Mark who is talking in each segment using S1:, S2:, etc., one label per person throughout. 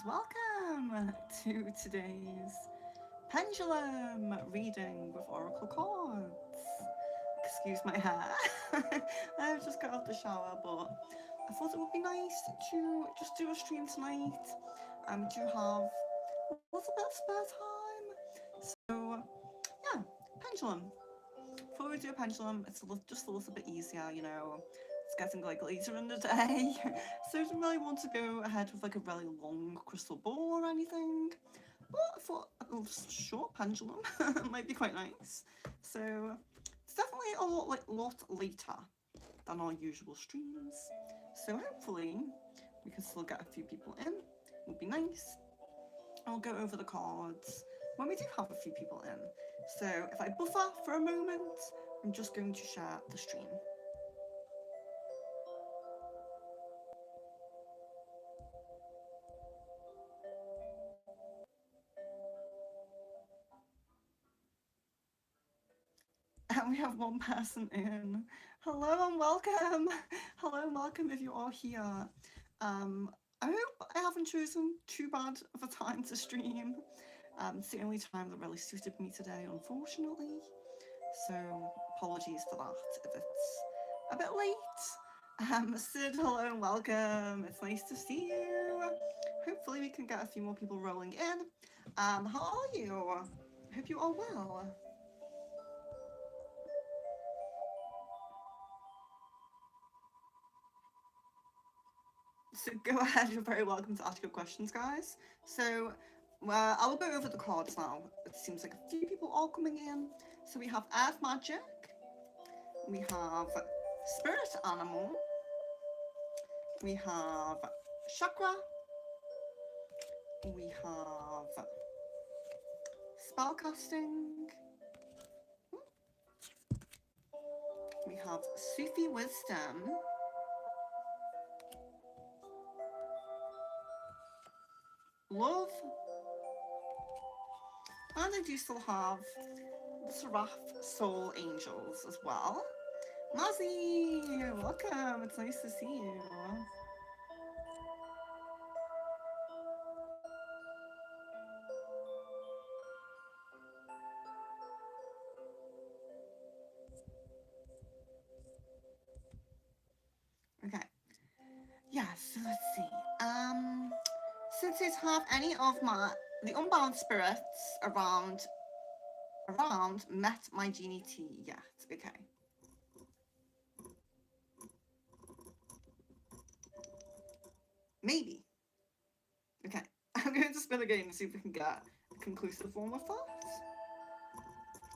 S1: welcome to today's Pendulum reading with Oracle cards. Excuse my hair. I've just got out the shower, but I thought it would be nice to just do a stream tonight. We do have a little bit of spare time. So, yeah, Pendulum. Before we do a pendulum, it's just a little bit easier, It's getting like later in the day, so I don't really want to go ahead with like a really long crystal ball or anything. But I thought a short pendulum might be quite nice. So it's definitely a lot later than our usual streams. So hopefully we can still get a few people in. It would be nice. I'll go over the cards when we do have a few people in. So if I buffer for a moment, I'm just going to share the stream. And we have one person in. Hello and welcome. Hello and welcome if you are here. I hope I haven't chosen too bad of a time to stream. It's the only time that really suited me today, unfortunately. So apologies for that if it's a bit late. Sid, hello and welcome. It's nice to see you. Hopefully we can get a few more people rolling in. How are you? I hope you are well. So go ahead, you're very welcome to ask your questions, guys. So I'll go over the cards now. It seems like a few people are coming in. So we have Earth Magic, we have Spirit Animal, we have Chakra, we have Spellcasting, we have Sufi Wisdom, Love, and I do still have the Seraph Soul Angels as well. Mazzy, welcome. It's nice to see you. Okay. Yeah, so let's see. Since it have any of the unbound spirits around met my genie tea yet? Okay. Maybe. Okay. I'm going to spin again and see if we can get a conclusive one with that.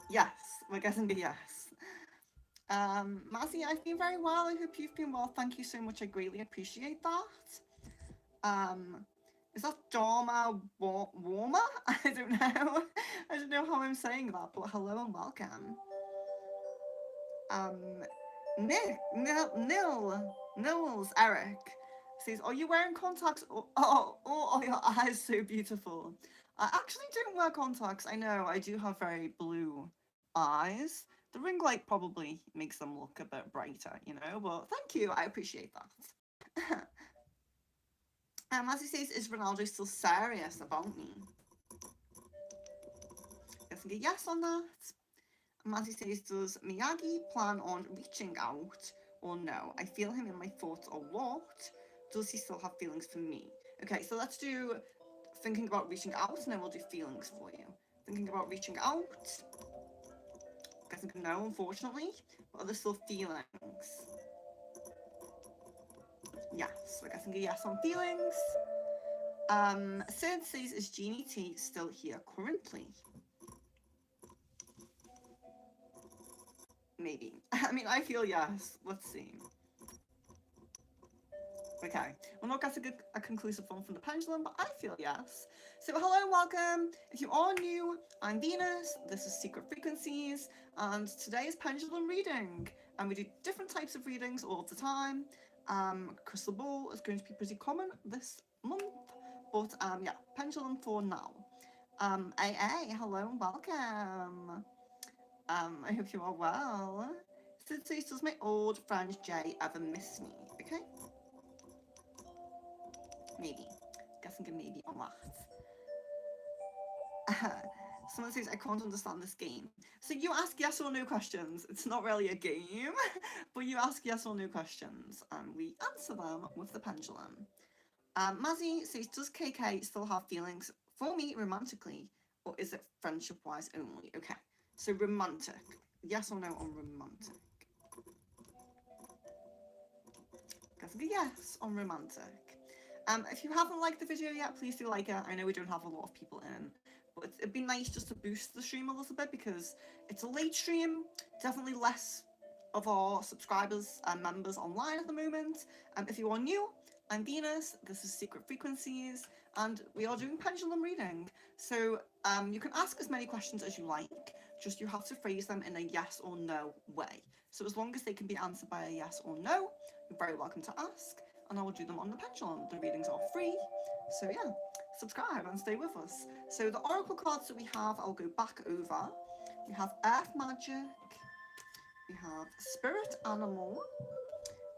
S1: Yes, we're getting a yes. Mazzy, I've been very well. I hope you've been well. Thank you so much. I greatly appreciate that. Is that Dharma Warmer? I don't know. I don't know how I'm saying that, but hello and welcome. Nils, Eric says, are you wearing contacts or are your eyes so beautiful? I actually don't wear contacts. I know, I do have very blue eyes. The ring light probably makes them look a bit brighter, but thank you, I appreciate that. As he says, is Ronaldo still serious about me? Guess I get yes on that. Mazzy says, does Miyagi plan on reaching out or no? I feel him in my thoughts a lot. Does he still have feelings for me? Okay, so let's do thinking about reaching out and then we'll do feelings for you. Thinking about reaching out. Guessing no, unfortunately. But are there still feelings? Yes, we're getting a yes on feelings. Sid says, is Genie T still here currently? Maybe. I mean, I feel yes. Let's see. Okay, we're not getting a conclusive one from the pendulum, but I feel yes. So hello and welcome. If you are new, I'm Venus, this is Secret Frequencies, and today is pendulum reading. And we do different types of readings all the time. Crystal ball is going to be pretty common this month, but yeah, pendulum for now. AA, hello and welcome. I hope you are well. Sid says, does my old friend Jay ever miss me? Okay. Maybe. guessing a maybe on that. Someone says, I can't understand this game. So you ask yes or no questions. It's not really a game, but you ask yes or no questions, and we answer them with the pendulum. Mazzy says, does KK still have feelings for me romantically, or is it friendship-wise only? Okay, so romantic. Yes or no on romantic? Guessing a yes on romantic. If you haven't liked the video yet, please do like it. I know we don't have a lot of people in, but it'd be nice just to boost the stream a little bit because it's a late stream, definitely less of our subscribers and members online at the moment. If you are new, I'm Venus, this is Secret Frequencies, and we are doing pendulum reading. So you can ask as many questions as you like, just you have to phrase them in a yes or no way. So as long as they can be answered by a yes or no, you're very welcome to ask, and I will do them on the pendulum. The readings are free, so yeah, subscribe and stay with us. So the oracle cards that we have, I'll go back over. We have Earth Magic, we have Spirit Animal,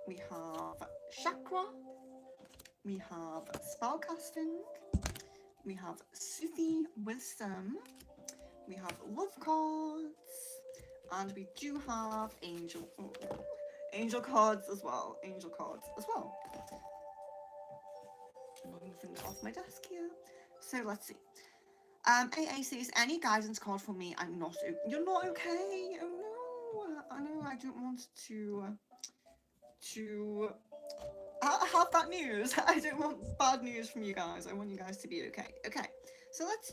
S1: we have Chakra, we have Spellcasting, we have Sufi Wisdom, we have Love Cards, and we do have Angel cards as well. Angel cards as well. Moving things off my desk here. So let's see. AA says, any guidance card for me? I'm not. You're not okay. Oh no. I know. I don't want to have that news. I don't want bad news from you guys. I want you guys to be okay. Okay. So let's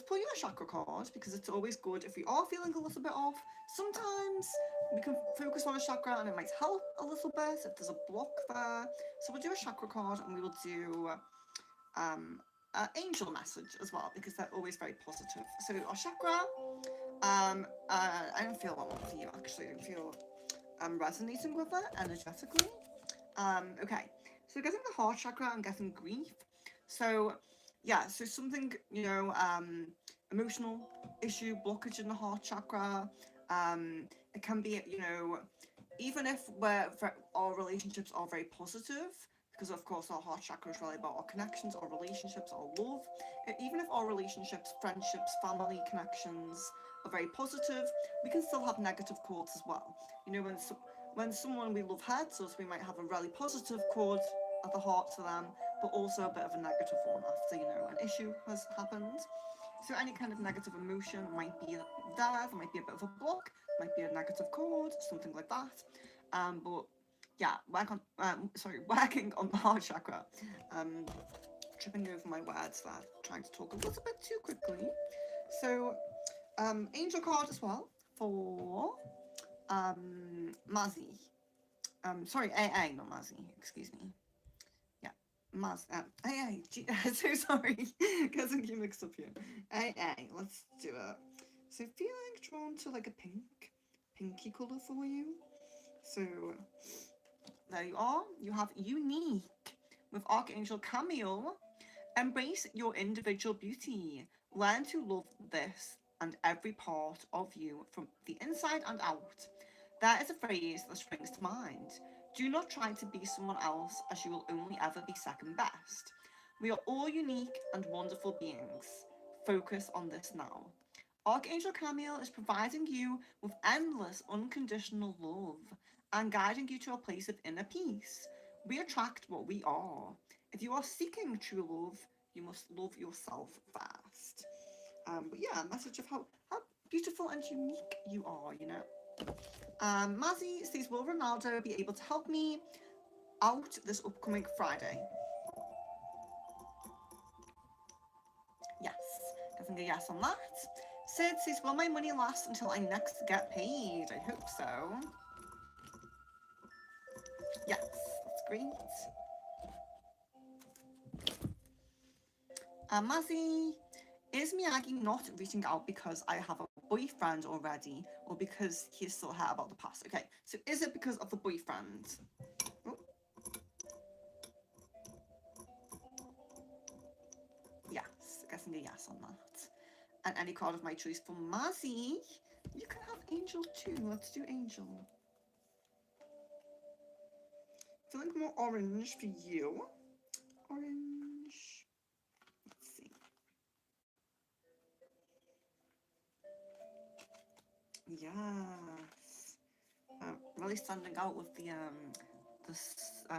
S1: pull you a chakra card because it's always good if we are feeling a little bit off. Sometimes we can focus on a chakra and it might help a little bit if there's a block there. So we'll do a chakra card and we will do angel message as well because they're always very positive. So our chakra, I don't feel that one for you actually. I don't feel resonating with it energetically. Okay, so getting the heart chakra, I'm getting grief. So yeah, so something, emotional issue, blockage in the heart chakra. It can be, even if our relationships are very positive, because of course our heart chakra is really about our connections, our relationships, our love. Even if our relationships, friendships, family connections are very positive, we can still have negative chords as well. When someone we love hurts us, we might have a really positive chord at the heart to them, but also a bit of a negative one after, an issue has happened. So any kind of negative emotion might be there might be a bit of a block, might be a negative chord, something like that. But yeah, working on the heart chakra. Tripping over my words there, trying to talk a little bit too quickly. So, angel card as well for Mazzy. Sorry, AA, not Mazzy, excuse me. Yeah, AA, so sorry, getting you mixed up here. AA, let's do it. So feeling drawn to like a pinky colour for you. So, there you are. You have unique with Archangel Camille. Embrace your individual beauty. Learn to love this and every part of you from the inside and out. There is a phrase that springs to mind. Do not try to be someone else, as you will only ever be second best. We are all unique and wonderful beings. Focus on this now. Archangel Camille is providing you with endless unconditional love and guiding you to a place of inner peace. We attract what we are. If you are seeking true love, you must love yourself first. But yeah, a message of how beautiful and unique you are, Mazzy says, will Ronaldo be able to help me out this upcoming Friday? Yes, I think a yes on that. Sid says, will my money last until I next get paid? I hope so. Yes, that's great. Mazzy, is Miyagi not reaching out because I have a boyfriend already, or because he's still hurt about the past? Okay, so is it because of the boyfriend? Oh. Yes, guessing a yes on that. And any card of my choice for Mazzy. You can have Angel too. Let's do Angel. Feeling more orange for you. Orange. Yes. Really standing out with the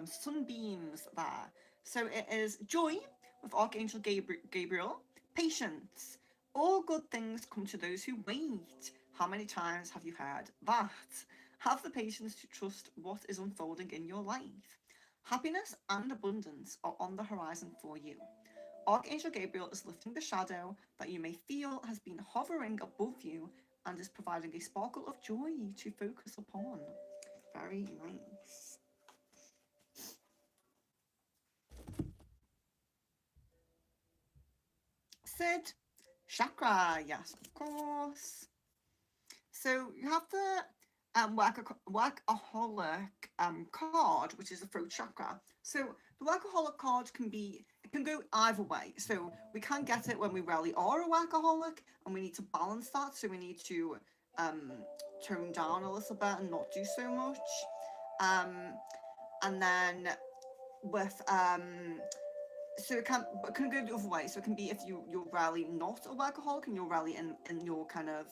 S1: sunbeams there. So it is joy with Archangel Gabriel, patience. All good things come to those who wait. How many times have you heard that? Have the patience to trust what is unfolding in your life. Happiness and abundance are on the horizon for you. Archangel Gabriel is lifting the shadow that you may feel has been hovering above you and is providing a sparkle of joy to focus upon. Very nice. Sid, chakra, yes, of course. So you have the workaholic card, which is the throat chakra. So the workaholic card it can go either way. So we can get it when we really are a workaholic, and we need to balance that. So we need to um, tone down a little bit and not do so much. Um, and then with so it can go the other way. So it can be if you're really not a workaholic and you're really in your kind of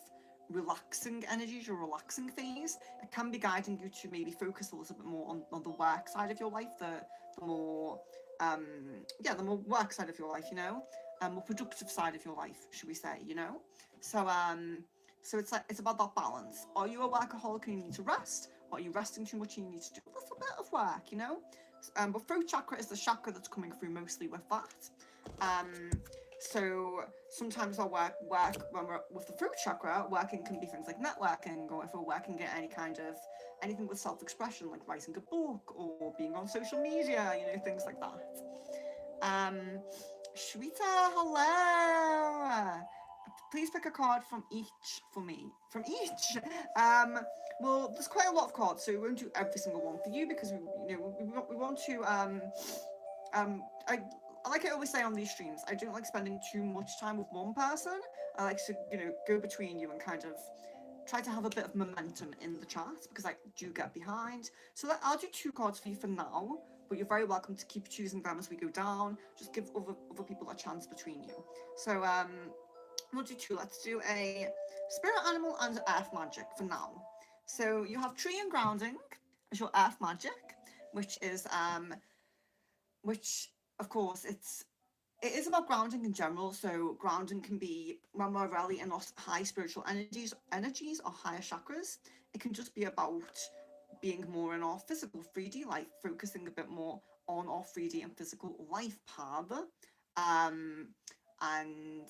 S1: relaxing energies, your relaxing phase. It can be guiding you to maybe focus a little bit more on the work side of your life, the more um the more work side of your life, more productive side of your life, should we say, So so it's about that balance. Are you a workaholic and you need to rest? Or are you resting too much and you need to do a little bit of work? But throat chakra is the chakra that's coming through mostly with that. Um, so sometimes our work when we're with the throat chakra, working can be things like networking, or if we're working at anything with self-expression, like writing a book or being on social media, things like that. Um, Shweta, hello. Please pick a card from each for me. From each. Um, well, there's quite a lot of cards, so we won't do every single one for you because we want to um I like I always say on these streams, I don't like spending too much time with one person. I like to go between you and kind of try to have a bit of momentum in the chat because I do get behind. So I'll do two cards for you for now, but you're very welcome to keep choosing them as we go down. Just give other people a chance between you. So we'll do two. Let's do a spirit animal and earth magic for now. So you have tree and grounding as your earth magic, which is which of course it is about grounding in general. So grounding can be when we're really in our high spiritual energies or higher chakras. It can just be about being more in our physical 3D life, focusing a bit more on our 3D and physical life path. Um, and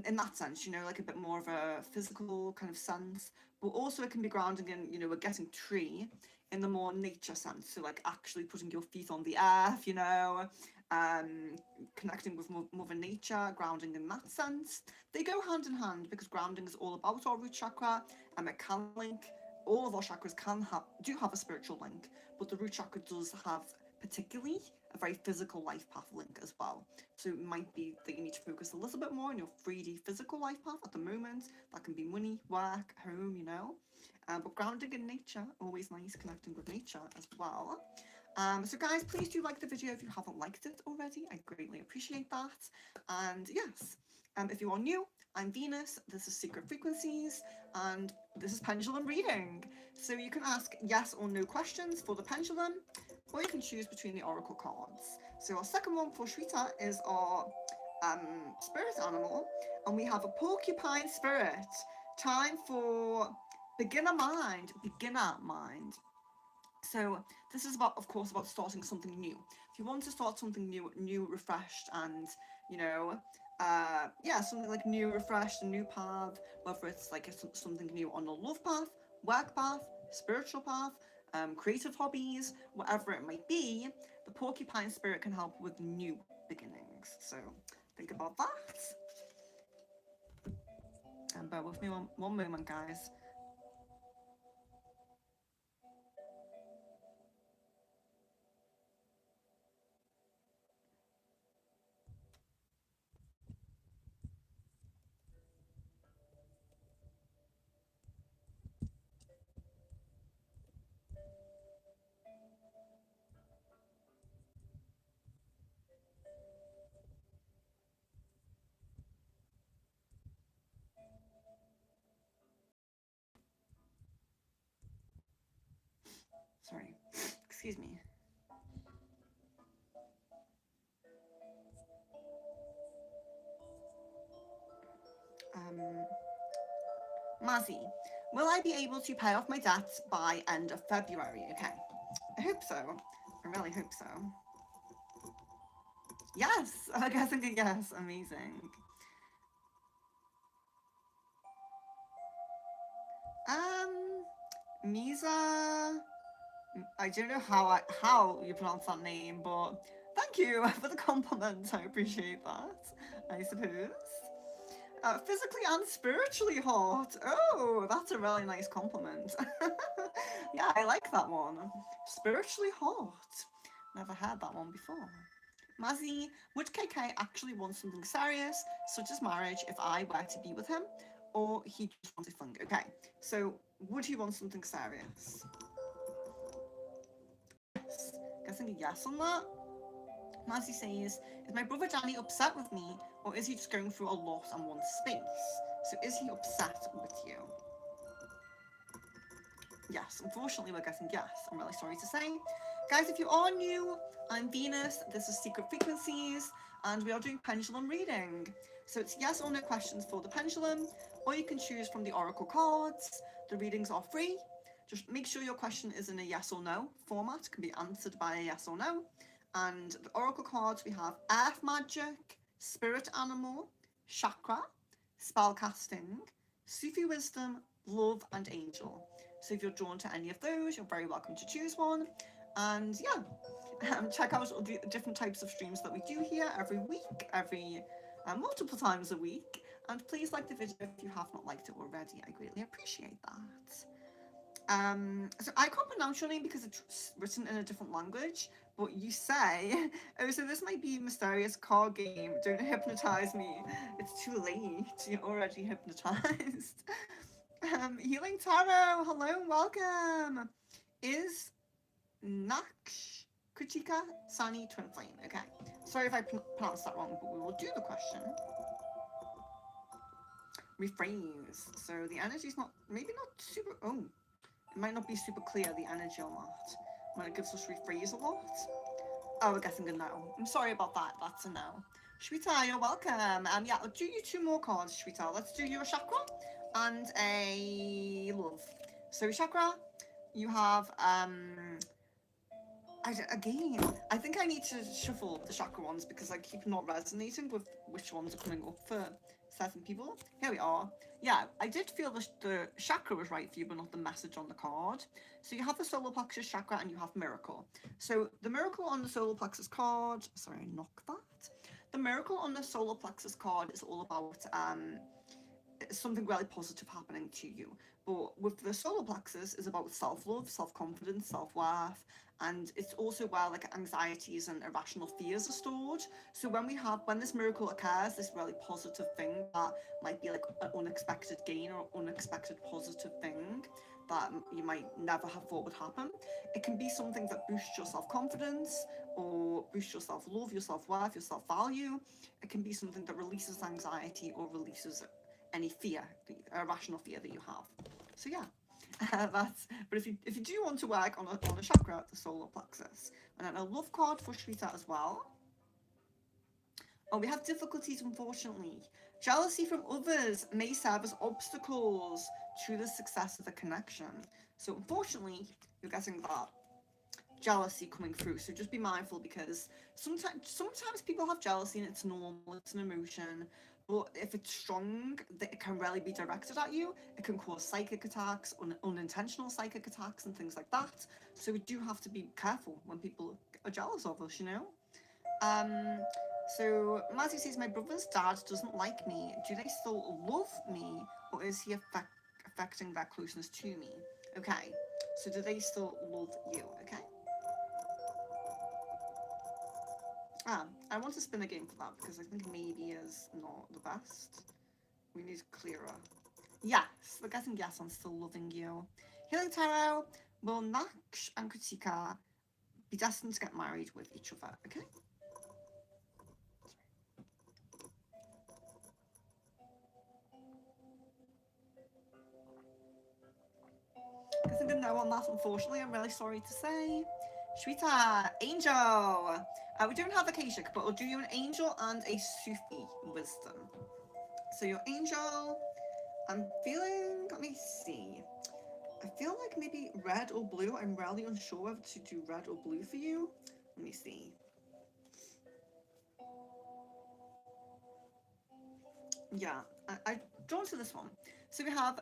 S1: in that sense, like a bit more of a physical kind of sense. But also it can be grounding in, we're getting tree in the more nature sense. So like actually putting your feet on the earth, connecting with Mother Nature, grounding in that sense. They go hand in hand because grounding is all about our root chakra, and it can link. All of our chakras do have a spiritual link, but the root chakra does have particularly a very physical life path link as well. So it might be that you need to focus a little bit more on your 3D physical life path at the moment. That can be money, work, home. But grounding in nature, always nice, connecting with nature as well. So guys, please do like the video if you haven't liked it already. I greatly appreciate that. And yes, if you are new, I'm Venus, this is Secret Frequencies, and this is Pendulum Reading. So you can ask yes or no questions for the pendulum, or you can choose between the oracle cards. So our second one for Shweta is our spirit animal, and we have a porcupine spirit. Time for beginner mind. So this is about, of course, about starting something new. If you want to start something new, refreshed, and something like new, refreshed, a new path, whether it's like something new on a love path, work path, spiritual path, creative hobbies, whatever it might be, the porcupine spirit can help with new beginnings. So think about that. And bear with me one moment, guys. Excuse me. Mazzy, will I be able to pay off my debts by end of February? Okay. I hope so. I really hope so. Yes, I'm guessing a yes. Amazing. Misa. I don't know how you pronounce that name, but thank you for the compliment. I appreciate that. I suppose. Physically and spiritually hot. Oh, that's a really nice compliment. Yeah, I like that one. Spiritually hot. Never heard that one before. Mazzy, would KK actually want something serious, such as marriage, if I were to be with him? Or he just wanted fun? Okay, so would he want something serious? Yes. Guessing a yes on that. Mazzy says, is my brother Danny upset with me, or is he just going through a lot and wants space? So is he upset with you? Yes, unfortunately we're getting yes. I'm really sorry to say. Guys, if you are new, I'm Venus, this is Secret Frequencies, and we are doing pendulum reading. So it's yes or no questions for the pendulum, or you can choose from the oracle cards. The readings are free. Just make sure your question is in a yes or no format, it can be answered by a yes or no. And the oracle cards, we have earth magic, spirit animal, chakra, spell casting, Sufi wisdom, love, and angel. So if you're drawn to any of those, you're very welcome to choose one. And yeah, check out all the different types of streams that we do here every week, multiple times a week. And please like the video if you have not liked it already. I greatly appreciate that. So I can't pronounce your name because it's written in a different language, but you say, oh, so this might be a mysterious card game. Don't hypnotize me. It's too late. You're already hypnotized. Healing Tarot, hello and welcome. Is Naksh Kuchika Sani Twin Flame? Okay. Sorry if I pronounced that wrong, but we will do the question. Rephrase. So the energy's not, maybe not super, oh, it might not be super clear, the energy on that, when it gives us rephrase a lot. Oh, we're getting a no. I'm sorry about that. That's a no. Shweta, you're welcome. Yeah, I'll do you two more cards, Shweta. Let's do your chakra and a love. So chakra, you have again, I think I need to shuffle the chakra ones because I keep not resonating with which ones are coming up for certain people. Here we are. Yeah, I did feel the chakra was right for you, but not the message on the card. So you have the solar plexus chakra and you have miracle. So the miracle on the solar plexus card, sorry, I knocked that. The miracle on the solar plexus card is all about something really positive happening to you. But with the solar plexus is about self-love, self-confidence, self-worth, and it's also where like anxieties and irrational fears are stored. So when this miracle occurs, this really positive thing that might be like an unexpected gain or unexpected positive thing that you might never have thought would happen. It can be something that boosts your self-confidence or boosts your self-love, your self-worth, your self-value. It can be something that releases anxiety or releases any fear, the irrational fear that you have. So yeah, that's. But if you do want to work on a chakra, the solar plexus, and then a love card for Shweta as well. Oh, we have difficulties, unfortunately. Jealousy from others may serve as obstacles to the success of a connection. So unfortunately, you're getting that jealousy coming through. So just be mindful because sometimes people have jealousy and it's normal, it's an emotion. But if it's strong, it can really be directed at you. It can cause psychic attacks, unintentional psychic attacks, and things like that. So we do have to be careful when people are jealous of us, you know? So Matthew says, my brother's dad doesn't like me. Do they still love me? Or is he affecting their closeness to me? Okay, so do they still love you? Okay. I want to spin a game for that because I think maybe is not the best. We need clearer. Yes, we're getting yes on still loving you. Healing Tarot, will Naksh and Kritika be destined to get married with each other? Okay. I think a no on that, unfortunately. I'm really sorry to say. Shweta, angel. We don't have a Akashic, but we'll do you an angel and a Sufi wisdom. So your angel, I'm feeling, let me see. I feel like maybe red or blue. I'm really unsure whether to do red or blue for you. Let me see. Yeah, I drawn to this one. So we have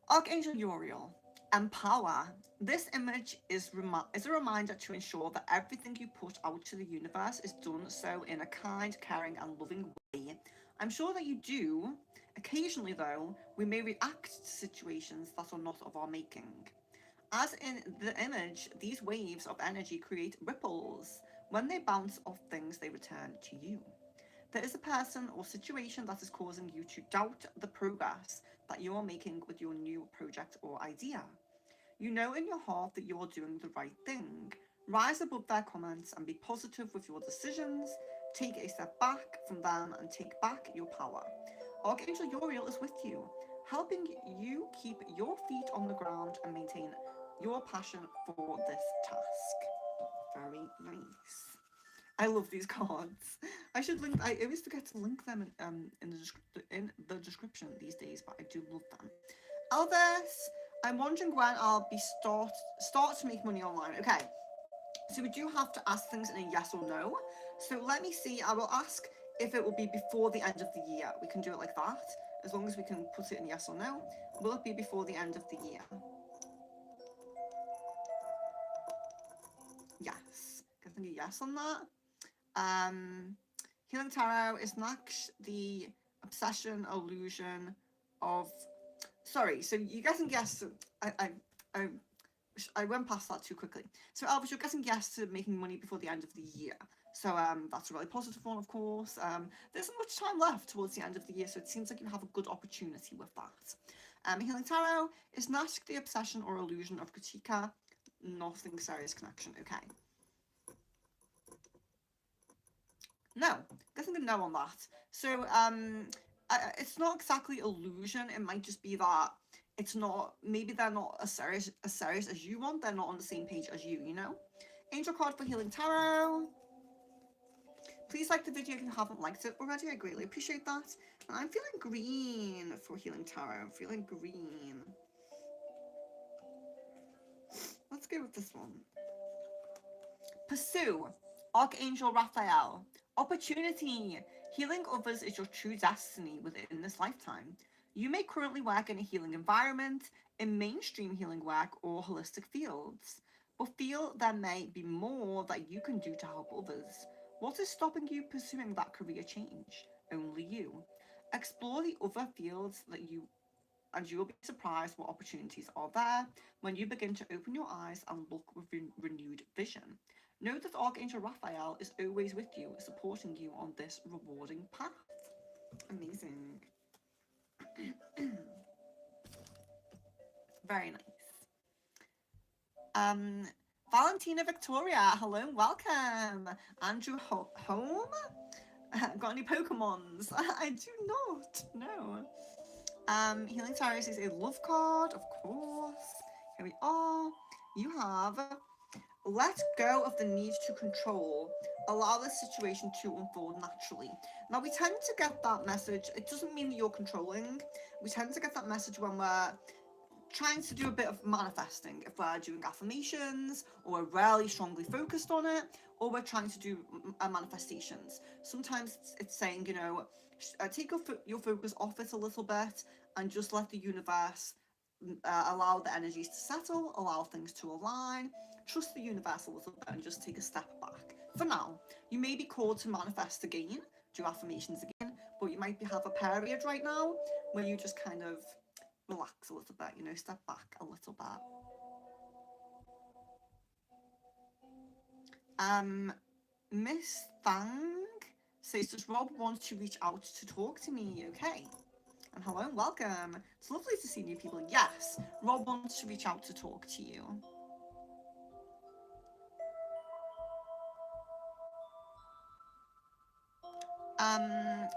S1: Archangel Uriel, empower. This image is a reminder to ensure that everything you put out to the universe is done so in a kind, caring, and loving way. I'm sure that you do. Occasionally, though, we may react to situations that are not of our making. As in the image, these waves of energy create ripples. When they bounce off things, they return to you. There is a person or situation that is causing you to doubt the progress that you are making with your new project or idea. You know in your heart that you are doing the right thing. Rise above their comments and be positive with your decisions. Take a step back from them and take back your power. Archangel Uriel is with you, helping you keep your feet on the ground and maintain your passion for this task. Very nice. I love these cards. I should link. I always forget to link them in the description these days, but I do love them. Elvis, I'm wondering when I'll be start to make money online. Okay, so we do have to ask things in a yes or no. So let me see. I will ask if it will be before the end of the year. We can do it like that, as long as we can put it in yes or no. Will it be before the end of the year? Yes. Getting a yes on that. Um, Healing Tarot is next the obsession illusion of. Sorry, so you're guessing yes. I I went past that too quickly. So Elvis, you're guessing yes to making money before the end of the year. So that's a really positive one, of course. There's not much time left towards the end of the year, so it seems like you have a good opportunity with that. Healing Tarot is not the obsession or illusion of Katika. Nothing serious connection. Okay. No, guessing a no on that. So it's not exactly illusion. It might just be that it's not. Maybe they're not as serious as you want. They're not on the same page as you. You know. Angel card for Healing Tarot. Please like the video if you haven't liked it already. I greatly appreciate that. And I'm feeling green for Healing Tarot. I'm feeling green. Let's go with this one. Pursue. Archangel Raphael. Opportunity. Healing others is your true destiny within this lifetime. You may currently work in a healing environment, in mainstream healing work, or holistic fields, but feel there may be more that you can do to help others. What is stopping you pursuing that career change? Only you. Explore the other fields that you and you will be surprised what opportunities are there when you begin to open your eyes and look with renewed vision. Know that Archangel Raphael is always with you, supporting you on this rewarding path. Amazing. Very nice. Valentina Victoria, hello and welcome. Andrew Home? Got any Pokemons? I do not, no. Healing Tarot is a love card, of course. Here we are. You have let go of the need to control. Allow the situation to unfold naturally. Now, we tend to get that message. It doesn't mean that you're controlling. We tend to get that message when we're trying to do a bit of manifesting. If we're doing affirmations, or we're really strongly focused on it, or we're trying to do manifestations. Sometimes it's saying, take your focus off it a little bit and just let the universe allow the energies to settle, allow things to align, trust the universe a little bit and just take a step back. For now, you may be called to manifest again, do affirmations again, but you might have a period right now where you just kind of relax a little bit, step back a little bit. Miss Thang says, does Rob want to reach out to talk to me? Okay. And hello and welcome. It's lovely to see new people. Yes, Rob wants to reach out to talk to you.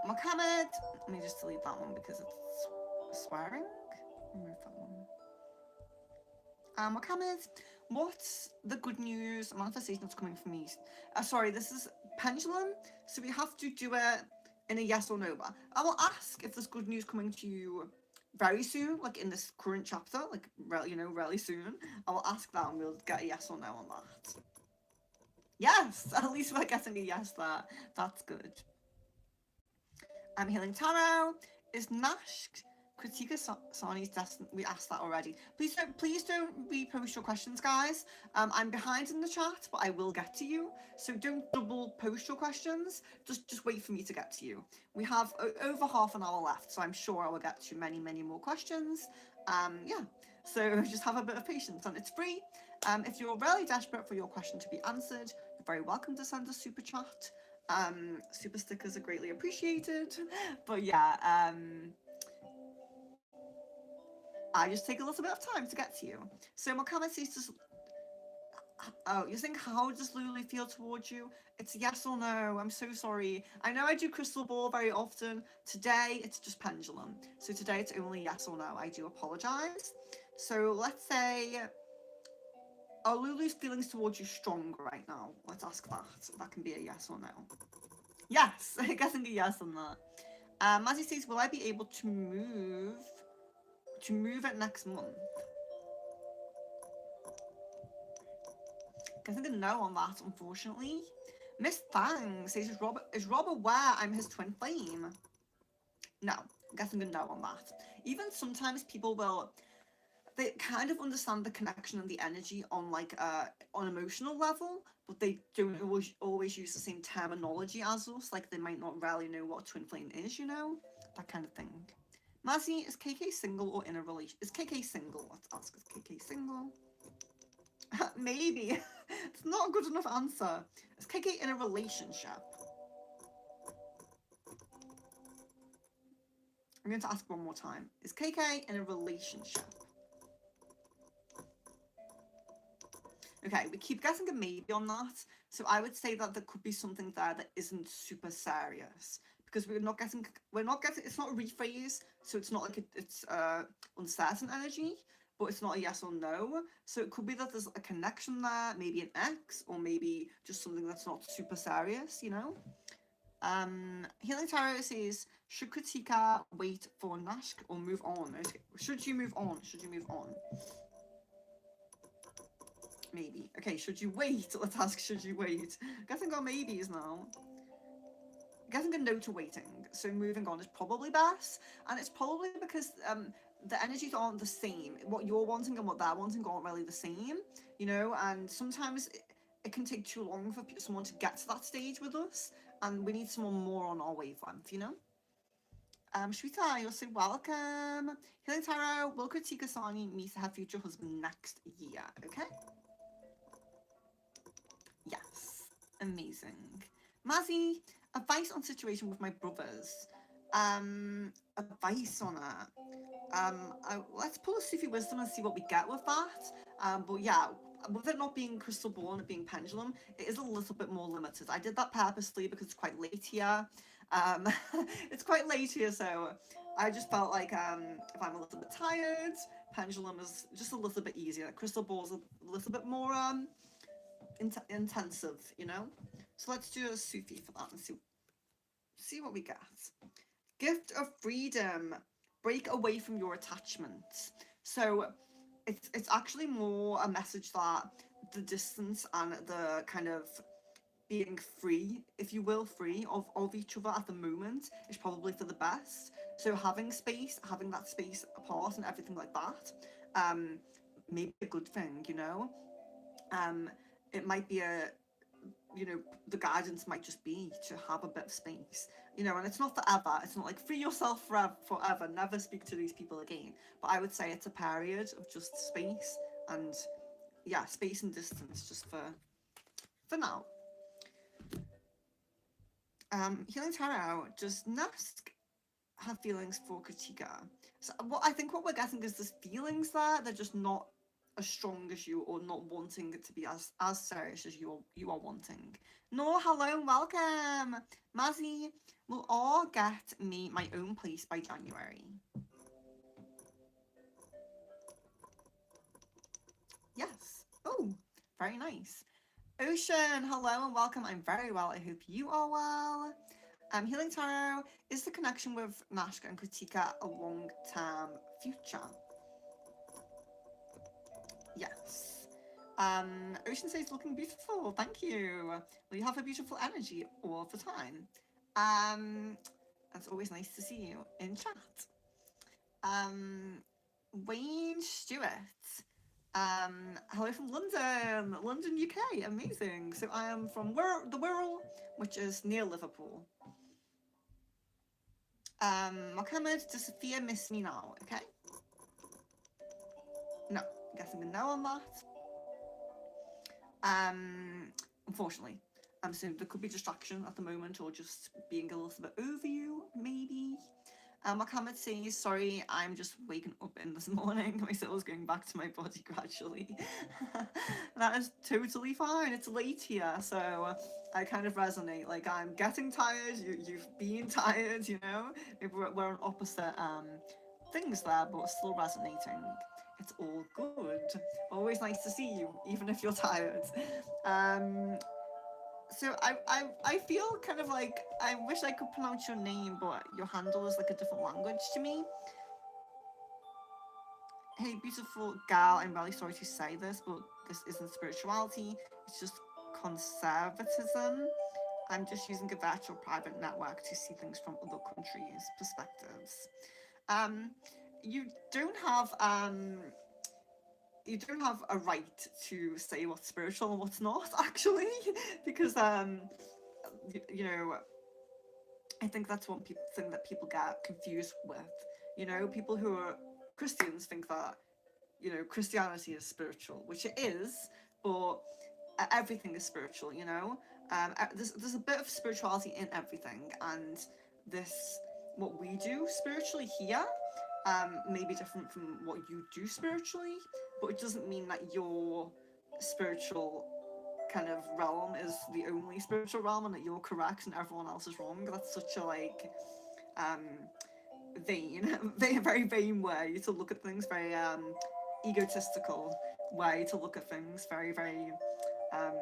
S1: Mohammed, let me just delete that one because it's swearing. Remove that one. Mohammed, What's the good news manifestation that's coming from me? Sorry, this is Pendulum, so we have to do it in a yes or no. But I will ask if there's good news coming to you very soon, like in this current chapter, like really soon. I will ask that and we'll get a yes or no on that. Yes, at least we're getting a yes there. That's good. I'm Healing Tarot. Is Nash Kritika Sani's destined? We asked that already. Please don't repost your questions, guys. I'm behind in the chat, but I will get to you. So don't double post your questions. Just wait for me to get to you. We have over half an hour left, so I'm sure I will get to many more questions. Yeah. So just have a bit of patience, and it's free. If you're really desperate for your question to be answered, you're very welcome to send a super chat. Super stickers are greatly appreciated. But yeah, I just take a little bit of time to get to you. So my comment says just, oh, you think how does Lulu feel towards you? It's yes or no. I'm so sorry. I know I do crystal ball very often. Today it's just pendulum. So today it's only yes or no. I do apologize. So let's say, are Lulu's feelings towards you strong right now? Let's ask that. That can be a yes or no. Yes, I guess a yes on that. Mazzy says, will I be able to move it next month? Guessing a no on that, unfortunately. Miss Thang says, is Rob aware I'm his twin flame? No, I'm guessing a no on that. Even sometimes people will, they kind of understand the connection and the energy on like on emotional level, but they don't always use the same terminology as us. Like they might not really know what twin flame is, that kind of thing. Mazzy, is KK single or in a relation? Is KK single? Let's ask, is KK single? Maybe. It's not a good enough answer. Is KK in a relationship? I'm going to ask one more time. Is KK in a relationship? Okay, we keep getting a maybe on that. So I would say that there could be something there that isn't super serious. Because it's not a rephrase, so it's not like it's uncertain energy, but it's not a yes or no. So it could be that there's a connection there, maybe an ex, or maybe just something that's not super serious, Healing Tarot says, should Kritika wait for Nashk or move on? Should you move on? Maybe. Okay, should you wait? Let's ask, should you wait? Guessing on maybes now. Guessing a no to waiting. So moving on is probably best. And it's probably because the energies aren't the same. What you're wanting and what they're wanting aren't really the same, and sometimes it can take too long for someone to get to that stage with us. And we need someone more on our wavelength, Shweta, you're so welcome. Healing Tarot, will Kritika Sani meet her future husband next year? Okay. Yes. Amazing. Mazzy, advice on situation with my brothers. Advice on it. Let's pull a Sufi wisdom and see what we get with that. But yeah, with it not being crystal ball and it being pendulum, it is a little bit more limited. I did that purposely because it's quite late here. It's quite late here, so I just felt like if I'm a little bit tired, pendulum is just a little bit easier. Crystal ball's a little bit more intensive, So let's do a Sufi for that and see what we get. Gift of freedom. Break away from your attachments. So it's actually more a message that the distance and the kind of being free, if you will, free of each other at the moment is probably for the best. So having that space apart and everything like that, maybe a good thing, it might be the guidance might just be to have a bit of space, and it's not forever. It's not like free yourself forever, never speak to these people again. But I would say it's a period of just space and, yeah, space and distance just for now. Healing Tarot, does Nask have feelings for Kritika? So what we're getting is there's feelings there, they're just not as strong as you, or not wanting it to be as serious as you are wanting. No, hello and welcome. Mazzy, will all get me my own place by January? Yes. Oh, Very nice. Ocean, hello and welcome. I'm very well. I hope you are well. Healing Tarot, is the connection with Nashka and Kritika a long-term future? Yes. Ocean says looking beautiful. Thank you. Well, you have a beautiful energy all the time. Um, it's always nice to see you in chat. Um, Wayne Stewart. Hello from London, London, UK. Amazing. So I am from the Wirral, which is near Liverpool. Mohammed, does Sophia miss me now? Okay. No, I'm guessing a no on that. Unfortunately. So there could be distraction at the moment or just being a little bit over you, maybe. Mohammed says, sorry, I'm just waking up in this morning. My soul's going back to my body gradually. That is totally fine. It's late here, so I kind of resonate. Like, I'm getting tired, you've been tired, you know? We're on opposite things there, but still resonating. It's all good. Always nice to see you, even if you're tired. Um, so I feel kind of like I wish I could pronounce your name, but your handle is like a different language to me. Hey, beautiful gal, I'm really sorry to say this, but this isn't spirituality. It's just conservatism. I'm just using a virtual private network to see things from other countries' perspectives. Um, you don't have um, you don't have a right to say what's spiritual and what's not, actually, because you know, I think that's one thing that people get confused with. You know, people who are Christians think that, you know, Christianity is spiritual, which it is, but everything is spiritual, you know? There's a bit of spirituality in everything, and this, what we do spiritually here, may be different from what you do spiritually, but it doesn't mean that your spiritual kind of realm is the only spiritual realm and that you're correct and everyone else is wrong. That's such a like um vain, very vain way to look at things, very egotistical way to look at things, very um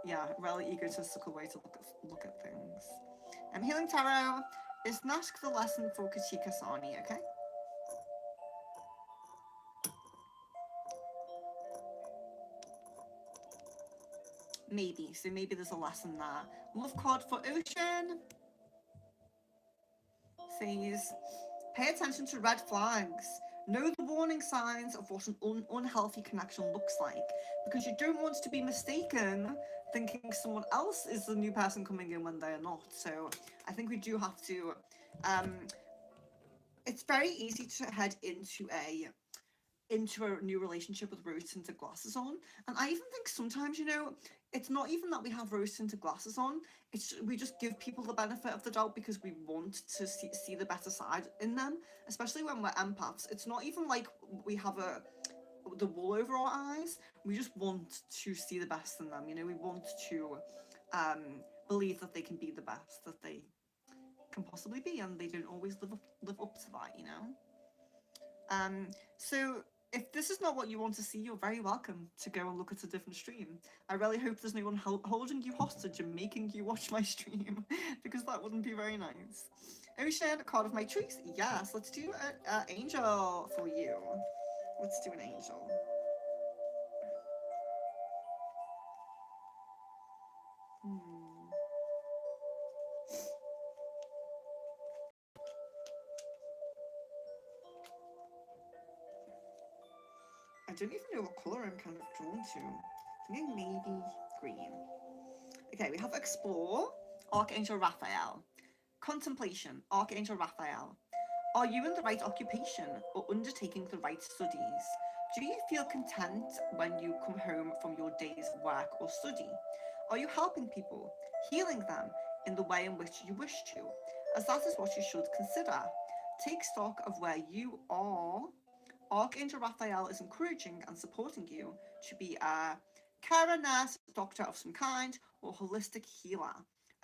S1: yeah, really egotistical way to look at things. Healing Tarot is Nashk the lesson for Kachika Sani, okay? Maybe. So maybe there's a lesson there. Love card for Ocean says, pay attention to red flags. Know the warning signs of what an unhealthy connection looks like, because you don't want to be mistaken thinking someone else is the new person coming in when they're not. So I think we do have to. Um, it's very easy to head into a new relationship with rose tinted glasses on. And I even think sometimes, you know, it's not even that we have rose tinted glasses on. It's we just give people the benefit of the doubt because we want to see the better side in them, especially when we're empaths. It's not even like we have the wool over our eyes. We just want to see the best in them. You know, we want to believe that they can be the best that they can possibly be, and they don't always live up to that. You know. So if this is not what you want to see, you're very welcome to go and look at a different stream. I really hope there's no one holding you hostage and making you watch my stream, because that wouldn't be very nice. Ocean, card of my choice. Yes, let's do an angel for you. Let's do an angel. Hmm. I don't even know what colour I'm kind of drawn to. I think maybe green. Okay, we have Explore, Archangel Raphael. Contemplation, Archangel Raphael. Are you in the right occupation or undertaking the right studies? Do you feel content when you come home from your day's work or study? Are you helping people, healing them in the way in which you wish to? As that is what you should consider. Take stock of where you are. Archangel Raphael is encouraging and supporting you to be a carer, nurse, doctor of some kind, or holistic healer.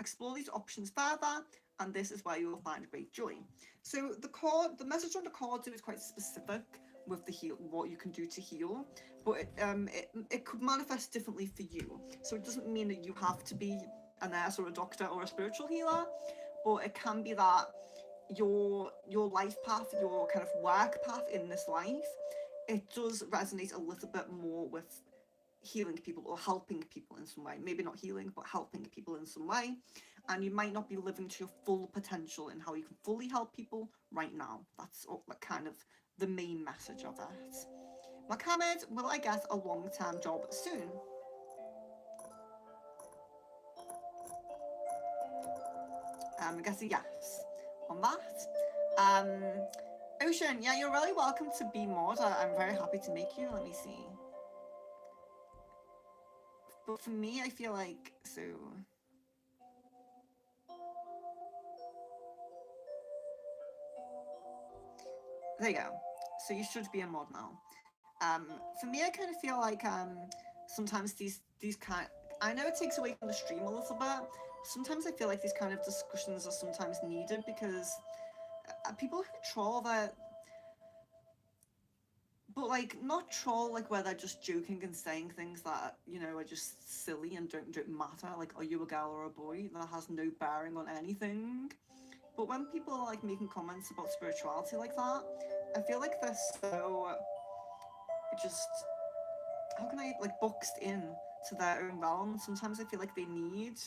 S1: Explore these options further, and this is where you will find great joy. So the message on the card is quite specific with the heal, what you can do to heal, but it could manifest differently for you. So it doesn't mean that you have to be a nurse or a doctor or a spiritual healer, but it can be that your life path, your kind of work path in this life, it does resonate a little bit more with healing people or helping people in some way. Maybe not healing, but helping people in some way. And you might not be living to your full potential in how you can fully help people right now. That's like kind of the main message of it. Mohammed, will I get a long-term job soon? I guess a yes on that. Um, Ocean, yeah, you're really welcome to be mod. I'm very happy to make you. Let me see. But for me, I feel like so. There you go. So you should be a mod now. For me, I kind of feel like sometimes these kind. I know it takes away from the stream a little bit. Sometimes I feel like these kind of discussions are sometimes needed because people who troll that, but like not troll like where they're just joking and saying things that are just silly and don't matter. Like, are you a girl or a boy? That has no bearing on anything. But when people are like making comments about spirituality like that, I feel like they're so just, how can I, like, boxed in to their own realm. Sometimes I feel like they need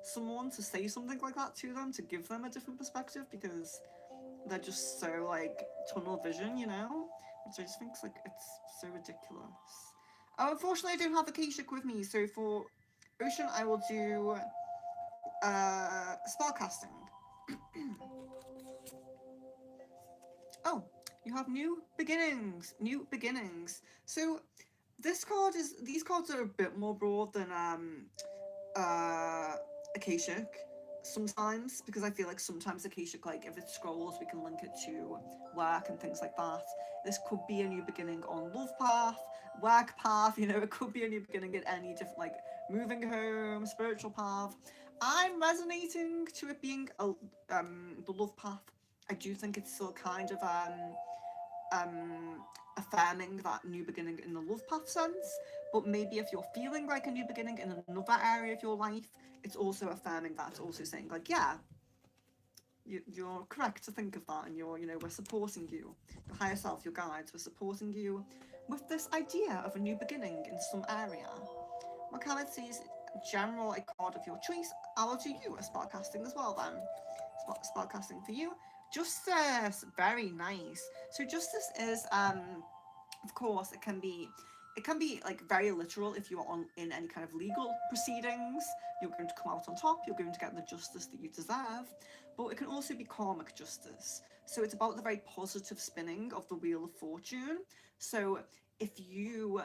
S1: someone to say something like that to them to give them a different perspective because they're just so like tunnel vision. Which I just think like it's so ridiculous. Oh, unfortunately, I don't have Akashic with me, so for Ocean, I will do spellcasting. Oh, you have new beginnings. New beginnings. So these cards are a bit more broad than uh Akashic sometimes, because I feel like sometimes Akashic, like if it scrolls, we can link it to work and things like that. This could be a new beginning on love path, work path, it could be a new beginning at any different, like moving home, spiritual path. I'm resonating to it being the love path. I do think it's still kind of affirming that new beginning in the love path sense, but maybe if you're feeling like a new beginning in another area of your life, it's also affirming that. It's also saying like, yeah, you're correct to think of that, and we're supporting you, your higher self, your guides, we're supporting you with this idea of a new beginning in some area. Mohammed says, general a card of your choice. I'll do you a spellcasting as well then. Spellcasting for you. Justice, very nice. So justice is of course it can be like very literal. If you are on in any kind of legal proceedings, you're going to come out on top, you're going to get the justice that you deserve. But it can also be karmic justice, so it's about the very positive spinning of the wheel of fortune. So if you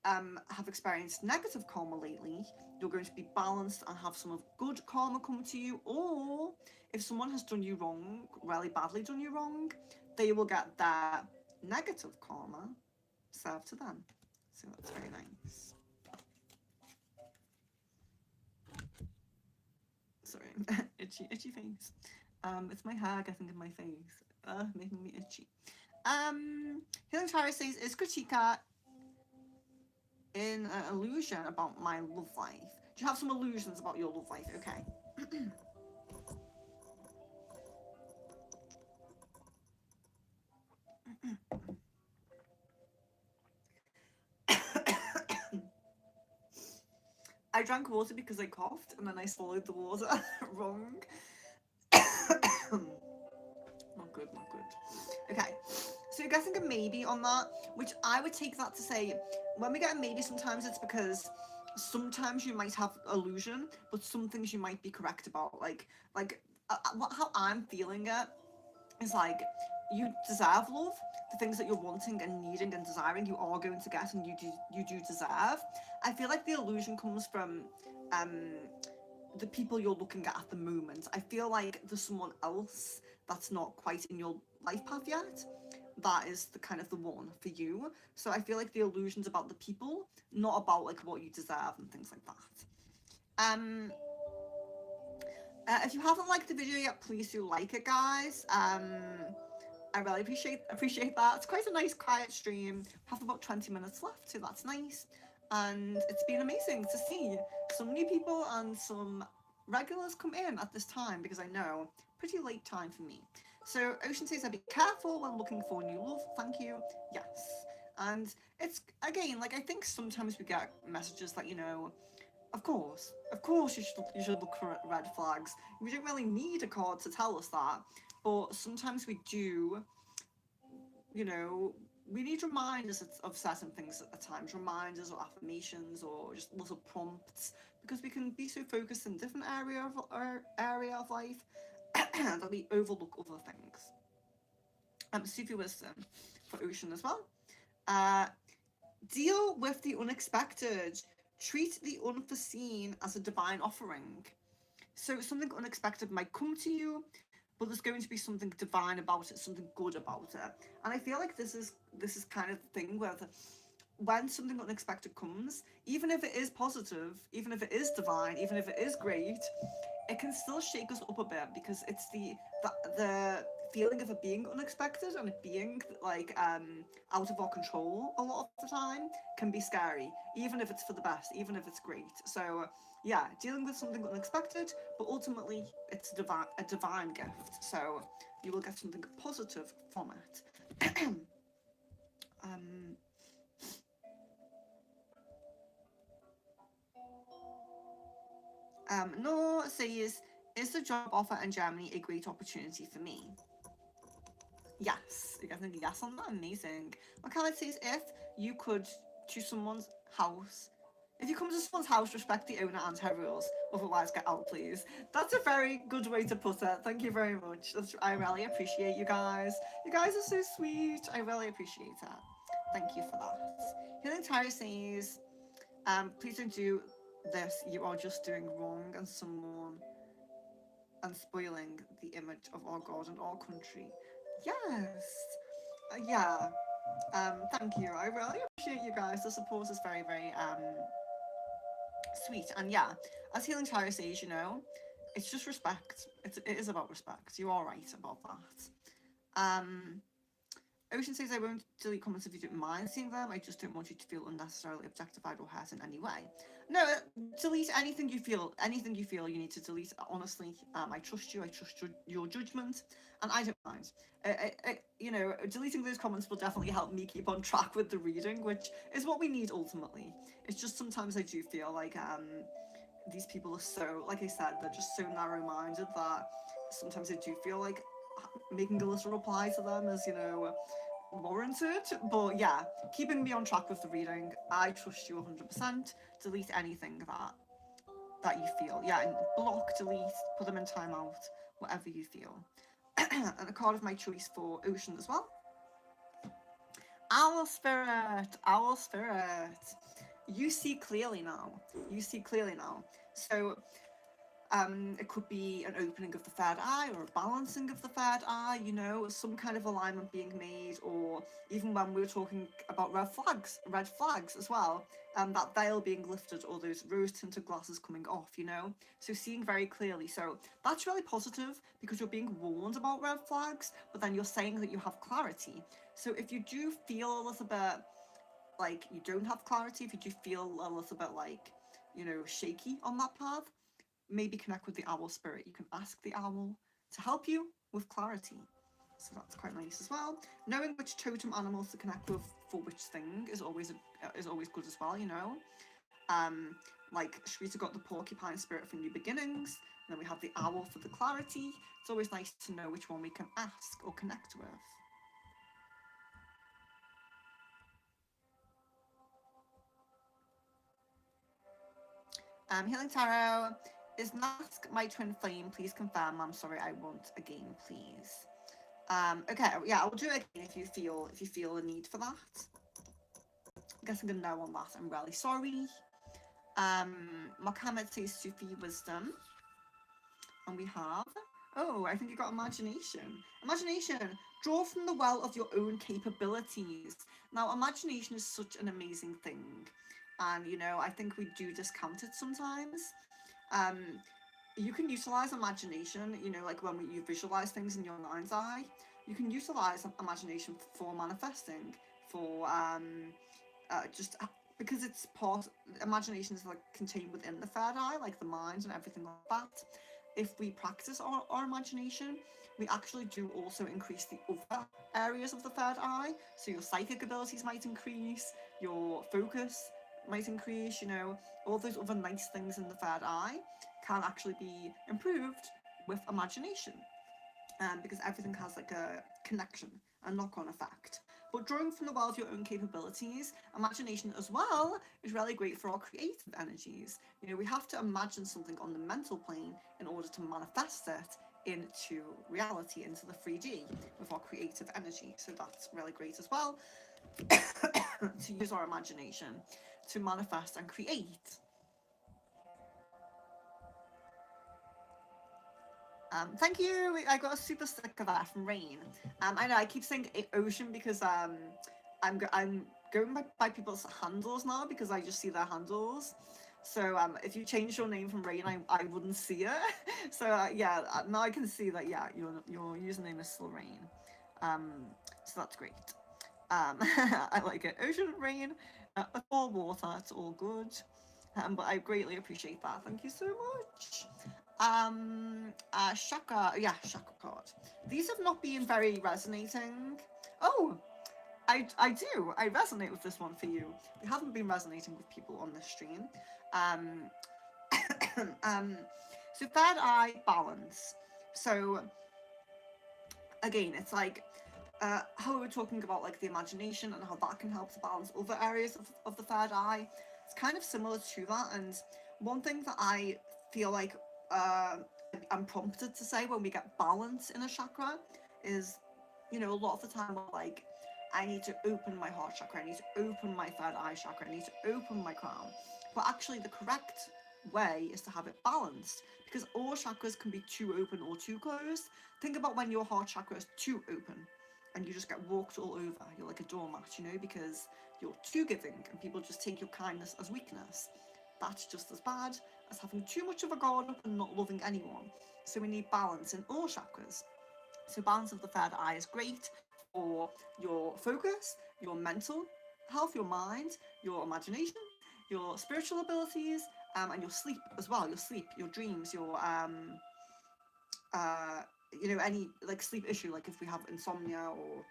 S1: have experienced negative karma lately, you're going to be balanced and have some of good karma come to you. Or if someone has done you wrong, really badly done you wrong, they will get their negative karma served to them. So that's very nice. Sorry, itchy face. It's my hair getting in my face, making me itchy. Healing Tara says, is Kritika in an illusion about my love life? Do you have some illusions about your love life? Okay. I drank water because I coughed and then I swallowed the water wrong. Not good, not good. Okay, so you're getting a maybe on that, which I would take that to say when we get a maybe, sometimes it's because sometimes you might have illusion, but some things you might be correct about. How I'm feeling it is like you deserve love. The things that you're wanting and needing and desiring, you are going to get, and you do deserve. I feel like the illusion comes from um the people you're looking at the moment. I feel like there's someone else that's not quite in your life path yet. That is the kind of the one for you. So I feel like the illusion's about the people, not about like what you deserve and things like that. If you haven't liked the video yet, please do like it, guys. I really appreciate that. It's quite a nice quiet stream. Have about 20 minutes left, so that's nice. And it's been amazing to see some new people and some regulars come in at this time because I know pretty late time for me. So Ocean says, "I be careful when looking for new love." Thank you. Yes, and it's again like I think sometimes we get messages that of course, you should look for red flags. We don't really need a card to tell us that, but sometimes we do. You know, we need reminders of certain things at times, reminders or affirmations or just little prompts, because we can be so focused in different area of life that we overlook other things. Sufi wisdom for Ocean as well. Uh, Deal with the unexpected. Treat the unforeseen as a divine offering. So something unexpected might come to you, but there's going to be something divine about it, something good about it. And I feel like this is kind of the thing where when something unexpected comes, even if it is positive, even if it is divine, even if it is great, it can still shake us up a bit because it's the feeling of it being unexpected and it being like out of our control a lot of the time can be scary, even if it's for the best, even if it's great. So yeah, dealing with something unexpected, but ultimately it's a divine gift. So you will get something positive from it. um, no says, is the job offer in Germany a great opportunity for me? Yes, you're getting a yes on that. Amazing. Makala says, if you could choose someone's house, if you come to someone's house, respect the owner and her rules. Otherwise, get out, please. That's a very good way to put it. Thank you very much. I really appreciate you guys. You guys are so sweet. I really appreciate it. Thank you for that. Healing Tyra says, please don't do this. You are just doing wrong and spoiling the image of our God and our country. Yes. Yeah. Thank you. I really appreciate you guys. The support is very, very sweet. And yeah, as Healing Tyra says, it's just respect. It is about respect. You are right about that. Ocean says, I won't delete comments if you don't mind seeing them. I just don't want you to feel unnecessarily objectified or hurt in any way. No, delete anything you feel. Anything you feel you need to delete. Honestly, I trust you. I trust your judgment, and I don't mind. Deleting those comments will definitely help me keep on track with the reading, which is what we need ultimately. It's just sometimes I do feel like these people are so, like I said, they're just so narrow-minded that sometimes I do feel like making a little reply to them is, warranted. But yeah, keeping me on track with the reading, I trust you 100%. Delete anything that you feel. Yeah, and block, delete, put them in timeout, whatever you feel. And a card of my choice for Ocean as well. Owl Spirit, Owl Spirit. You see clearly now. You see clearly now. So it could be an opening of the third eye or a balancing of the third eye, some kind of alignment being made, or even when we were talking about red flags as well, that veil being lifted or those rose tinted glasses coming off, so seeing very clearly. So that's really positive because you're being warned about red flags, but then you're saying that you have clarity. So if you do feel a little bit like you don't have clarity, if you do feel a little bit like, shaky on that path, maybe connect with the owl spirit. You can ask the owl to help you with clarity. So that's quite nice as well. Knowing which totem animals to connect with for which thing is always good as well. Like Shrita got the porcupine spirit for new beginnings. And then we have the owl for the clarity. It's always nice to know which one we can ask or connect with. Healing Tarot, is Mask my twin flame? Please confirm. I'm sorry, I won't again, please. Okay, yeah, I'll do it again if you feel a need for that. I guess I'm gonna no on that. I'm really sorry. Mohammed says Sufi wisdom, and we have. Oh, I think you got imagination. Imagination. Draw from the well of your own capabilities. Now, imagination is such an amazing thing, and I think we do discount it sometimes. You can utilize imagination, like when you visualize things in your mind's eye, you can utilize imagination for manifesting, for just because it's part, imagination is like contained within the third eye, like the mind and everything like that. If we practice our imagination, we actually do also increase the other areas of the third eye. So your psychic abilities might increase, your focus might increase, you know, all those other nice things in the third eye can actually be improved with imagination. Because everything has like a connection, a knock-on effect. But drawing from the well of your own capabilities, imagination as well is really great for our creative energies. You know, we have to imagine something on the mental plane in order to manifest it into reality, into the 3D with our creative energy. So that's really great as well to use our imagination to manifest and create. Thank you. I got a super sticker there from Rain. I know I keep saying ocean because I'm going by people's handles now because I just see their handles. So if you change your name from Rain, I wouldn't see it. So yeah, now I can see that yeah, your username is still Rain. Um, so that's great. I like it. Ocean, rain, it's all water. It's all good. But I greatly appreciate that. Thank you so much. Shaka, yeah, Shaka card. These have not been very resonating. Oh, I do. I resonate with this one for you. We haven't been resonating with people on this stream. Um, so third eye balance. So again, it's like how we were talking about like the imagination and how that can help to balance other areas of the third eye. It's kind of similar to that. And one thing that I feel like uh, I'm prompted to say when we get balance in a chakra is, you know, a lot of the time we're like, I need to open my heart chakra, I need to open my third eye chakra, I need to open my crown. But actually, the correct way is to have it balanced because all chakras can be too open or too closed. Think about when your heart chakra is too open and you just get walked all over. You're like a doormat, you know, because you're too giving and people just take your kindness as weakness. That's just as bad as having too much of a guard up and not loving anyone. So we need balance in all chakras. So balance of the third eye is great for your focus, your mental health, your mind, your imagination, your spiritual abilities, and your sleep as well. Your sleep, your dreams, your uh, you know, any like sleep issue, like if we have insomnia or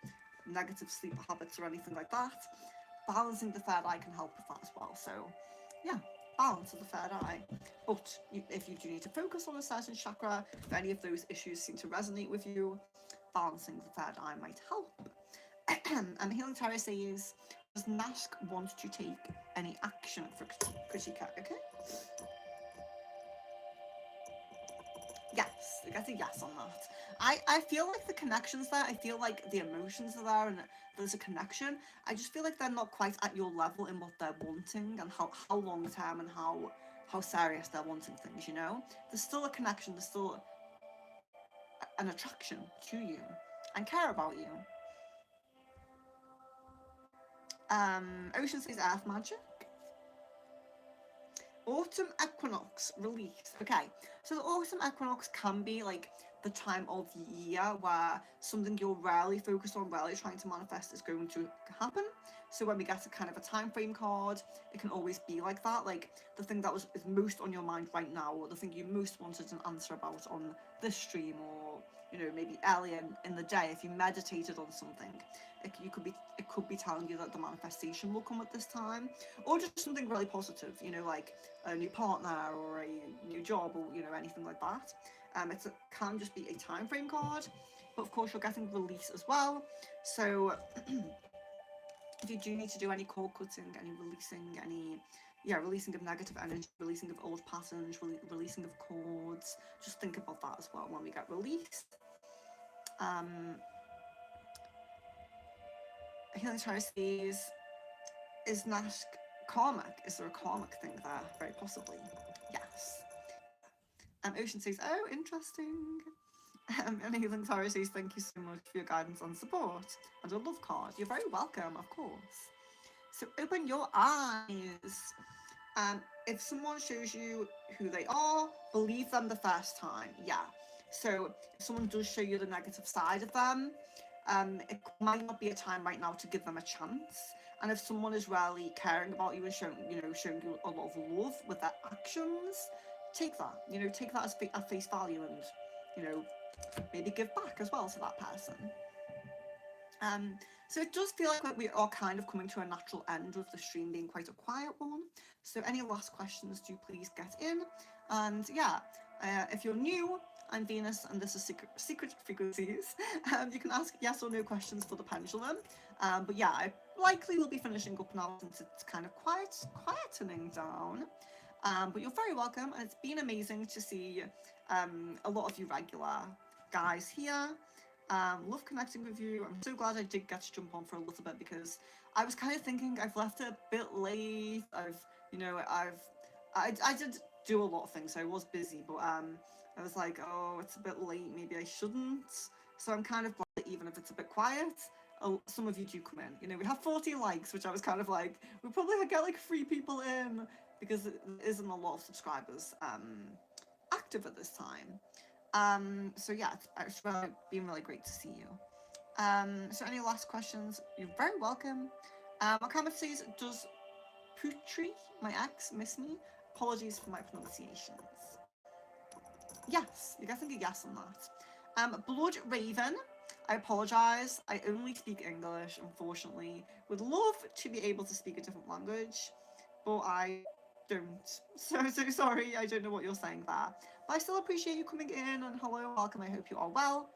S1: negative sleep habits or anything like that, balancing the third eye can help with that as well. So, yeah, balance of the third eye. But if you do need to focus on a certain chakra, if any of those issues seem to resonate with you, balancing the third eye might help. And Healing Tara says, does Nask want to take any action for Kritika? Okay. Yes, I get a yes on that. I feel like the connection's there. I feel like the emotions are there and there's a connection. I just feel like they're not quite at your level in what they're wanting and how long term and how serious they're wanting things, you know? There's still a connection, there's still an attraction to you and care about you. Ocean says earth magic. Autumn equinox release. Okay, so the autumn equinox can be like the time of the year where something you're rarely focused on, rarely trying to manifest is going to happen. So when we get a kind of a time frame card, it can always be like that. Like the thing that is most on your mind right now, or the thing you most wanted an answer about on this stream, or you know maybe earlier in the day if you meditated on something. It could be telling you that the manifestation will come at this time, or just something really positive. You know, like a new partner or a new job or you know anything like that. Can just be a time frame card, but of course you're getting release as well. So if you do need to do any cord cutting, any releasing, releasing of negative energy, releasing of old patterns, releasing of cords, just think about that as well when we get released. Healing Tara says, is Nash karmic? Is there a karmic thing there? Very possibly. Yes. Ocean says, oh, interesting. And Healing Tara says, thank you so much for your guidance and support. And a love card. You're very welcome, of course. So open your eyes. If someone shows you who they are, believe them the first time. Yeah. So if someone does show you the negative side of them, it might not be a time right now to give them a chance. And if someone is really caring about you and showing you a lot of love with their actions, take that, take that as at face value, and you know, maybe give back as well to that person. Um, so it does feel like we are kind of coming to a natural end with the stream being quite a quiet one. So any last questions, do please get in. And yeah, if you're new, I'm Venus and this is Secret Frequencies. You can ask yes or no questions for the pendulum. But yeah, I likely will be finishing up now since it's kind of quietening down. But you're very welcome, and it's been amazing to see a lot of you regular guys here. Love connecting with you. I'm so glad I did get to jump on for a little bit, because I was kind of thinking I've left it a bit late. I did do a lot of things, so I was busy, but I was like, oh, it's a bit late, maybe I shouldn't. So I'm kind of glad that even if it's a bit quiet, some of you do come in. We have 40 likes, which I was kind of like, we probably get like 3 people in, because there isn't a lot of subscribers active at this time. So yeah, it's been really great to see you. So any last questions? You're very welcome. Mohammed says, does Putri, my ex, miss me? Apologies for my pronunciations. Yes, you're getting a yes on that. Blood Raven, I apologise. I only speak English, unfortunately. Would love to be able to speak a different language, but I don't. So sorry, I don't know what you're saying there. But I still appreciate you coming in, and hello, welcome. I hope you are well.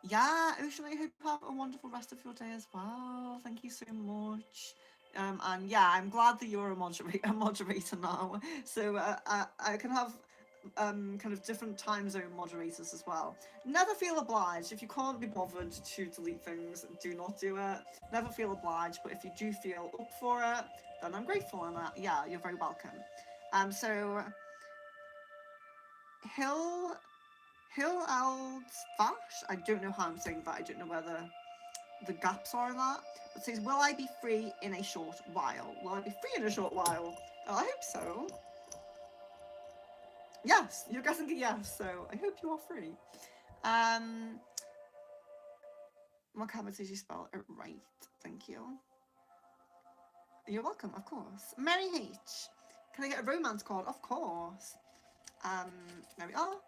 S1: Yeah, Ocean, I hope you have a wonderful rest of your day as well. Thank you so much. And yeah, I'm glad that you're a moderator now, so I can have kind of different time zone moderators as well. Never feel obliged. If you can't be bothered to delete things, do not do it. Never feel obliged, but if you do feel up for it, then I'm grateful, and yeah, you're very welcome. So Hill Fash, I don't know how I'm saying that. I don't know whether the gaps are in that. It says, will I be free in a short while? Will I be free in a short while? Oh, I hope so. Yes, you're guessing a yes, so I hope you are free. What did you spell it right? Thank you. You're welcome, of course. Mary H. Can I get a romance card? Of course. There we are.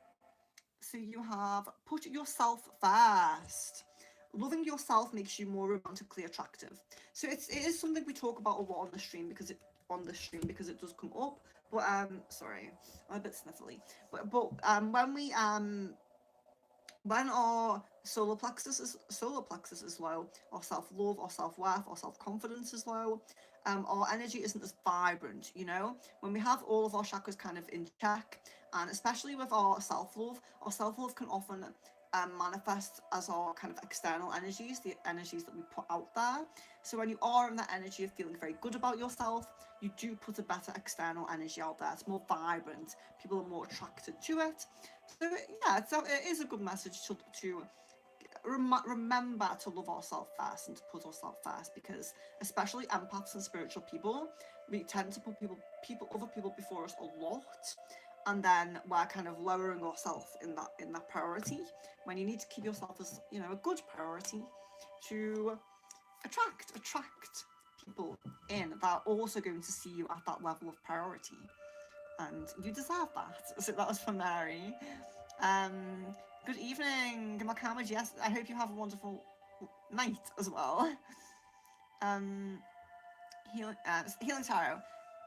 S1: So you have put yourself first. Loving yourself makes you more romantically attractive. So it is something we talk about a lot on the stream, because it does come up. But sorry, I'm a bit sniffly. But when our solar plexus is low, our self-love, our self-worth, our self-confidence is low, our energy isn't as vibrant. When we have all of our chakras kind of in check, and especially with our self-love can often manifest as our kind of external energies, the energies that we put out there. So when you are in that energy of feeling very good about yourself, you do put a better external energy out there. It's more vibrant. People are more attracted to it. So yeah, it is a good message to remember to love ourselves first and to put ourselves first, because especially empaths and spiritual people, we tend to put other people before us a lot, and then we're kind of lowering ourselves in that priority, when you need to keep yourself as a good priority to attract people in that are also going to see you at that level of priority, and you deserve that. So that was from Mary. Good evening, Mohammed. Yes, I hope you have a wonderful night as well. Healing Tarot.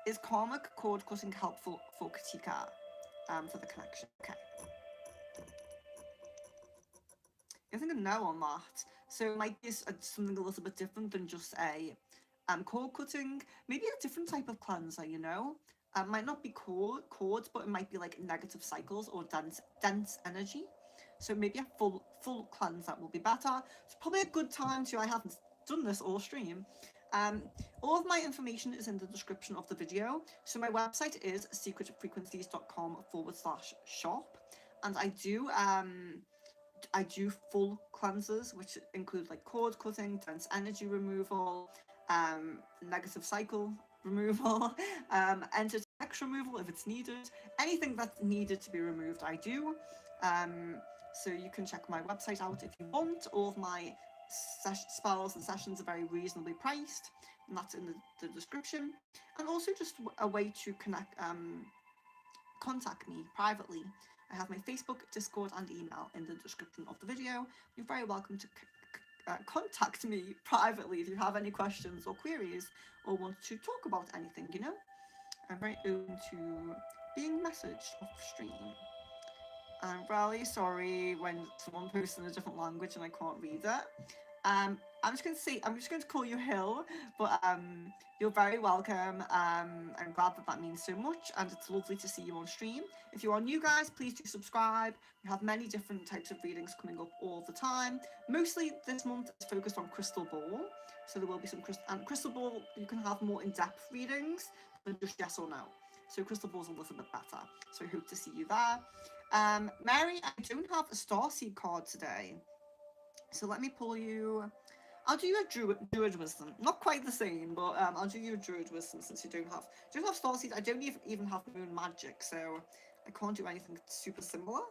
S1: Is karmic cord cutting helpful for Katika? For the connection. Okay. I think a no on that. So it might be something a little bit different than just a cord cutting. Maybe a different type of cleanser, might not be cords, but it might be like negative cycles or dense energy. So maybe a full cleanser will be better. It's probably a good time to, I haven't done this all stream. All of my information is in the description of the video. So my website is secretfrequencies.com/shop. And I do full cleansers, which include like cord cutting, dense energy removal, negative cycle removal, enter text removal if it's needed. Anything that's needed to be removed, I do. So you can check my website out if you want. All of my spells and sessions are very reasonably priced, and that's in the description. And also just a way to contact me privately. I have my Facebook, Discord, and email in the description of the video. You're very welcome to contact me privately if you have any questions or queries or want to talk about anything, you know? I'm very open to being messaged off stream. I'm really sorry when someone posts in a different language and I can't read it. I'm just going to call you Hill, but you're very welcome. I'm glad that means so much, and it's lovely to see you on stream. If you are new, guys, please do subscribe. We have many different types of readings coming up all the time. Mostly this month is focused on Crystal Ball, so there will be some Crystal Ball. You can have more in-depth readings than just yes or no. So Crystal Ball's a little bit better. So I hope to see you there. Mary, I don't have a Starseed card today. So let me pull you. I'll do you a druid wisdom. Not quite the same, but I'll do you a druid wisdom since you don't have Starseed. I don't even have moon magic, so I can't do anything super similar.